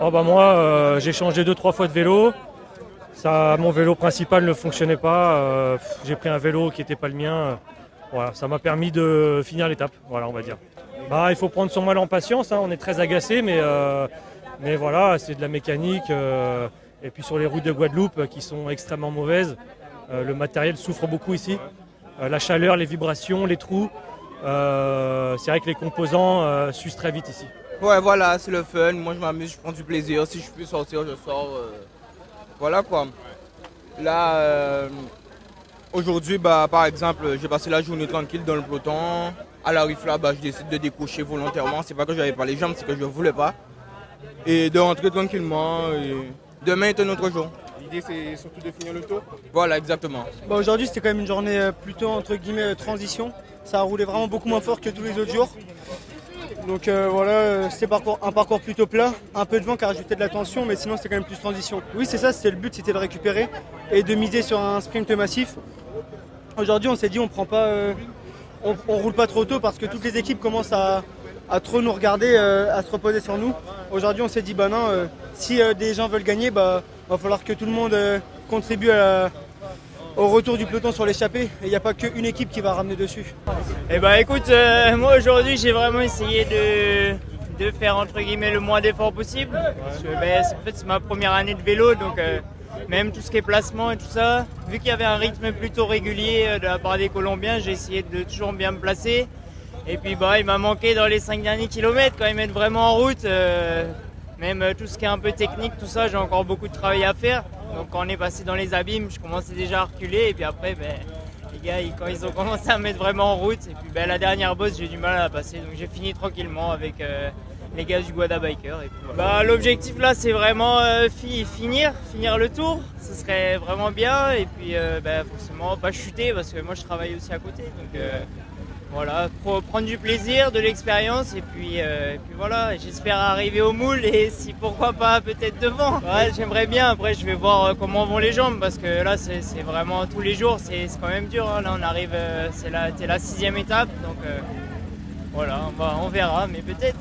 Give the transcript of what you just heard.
Oh bah moi, j'ai changé 2-3 fois de vélo. Ça, mon vélo principal ne fonctionnait pas. J'ai pris un vélo qui n'était pas le mien. Voilà, ça m'a permis de finir l'étape, voilà, on va dire. Bah, il faut prendre son mal en patience, hein. On est très agacé, mais voilà, c'est de la mécanique. Et puis sur les routes de Guadeloupe qui sont extrêmement mauvaises, le matériel souffre beaucoup ici. La chaleur, les vibrations, les trous. C'est vrai que les composants s'usent très vite ici. Ouais, voilà, c'est le fun. Moi, je m'amuse, je prends du plaisir. Si je peux sortir, je sors. Voilà quoi. Là, aujourd'hui, bah, par exemple, j'ai passé la journée tranquille dans le peloton. À l'arrivée là, bah, je décide de décrocher volontairement. C'est pas que j'avais pas les jambes, c'est que je voulais pas. Et de rentrer tranquillement. Et demain est un autre jour. L'idée, c'est surtout de finir le tour. Voilà, exactement. Bah aujourd'hui, c'était quand même une journée plutôt entre guillemets transition. Ça a roulé vraiment beaucoup moins fort que tous les autres jours. Donc voilà, c'était un parcours plutôt plat. Un peu de vent qui a rajouté de la tension, mais sinon c'était quand même plus transition. Oui, c'est ça, c'était le but, c'était de récupérer et de miser sur un sprint massif. Aujourd'hui, on s'est dit, on prend pas, on roule pas trop tôt parce que toutes les équipes commencent à trop nous regarder, à se reposer sur nous. Aujourd'hui, on s'est dit, bah non, si des gens veulent gagner, bah va falloir que tout le monde contribue au retour du peloton sur l'échappée. Et il n'y a pas qu'une équipe qui va ramener dessus. Eh ben écoute, moi aujourd'hui j'ai vraiment essayé de faire entre guillemets le moins d'efforts possible. Parce que, en fait c'est ma première année de vélo, donc même tout ce qui est placement et tout ça, vu qu'il y avait un rythme plutôt régulier de la part des Colombiens, j'ai essayé de toujours bien me placer. Et puis bah il m'a manqué dans les 5 derniers kilomètres quand ils mettent vraiment en route. Même tout ce qui est un peu technique, tout ça, j'ai encore beaucoup de travail à faire. Donc quand on est passé dans les abîmes, je commençais déjà à reculer. Et puis après, les gars, quand ils ont commencé à mettre vraiment en route, et puis la dernière bosse, j'ai du mal à la passer. Donc j'ai fini tranquillement avec les gars du Guada Biker. Et puis, voilà. L'objectif là, c'est vraiment finir le tour. Ce serait vraiment bien. Et puis forcément, pas chuter parce que moi je travaille aussi à côté. Donc voilà, prendre du plaisir, de l'expérience et puis voilà, j'espère arriver au moule et si pourquoi pas peut-être devant. Ouais, j'aimerais bien, après je vais voir comment vont les jambes parce que là c'est vraiment tous les jours, c'est quand même dur. Hein. Là on arrive, c'est la 6e étape donc voilà, on verra mais peut-être.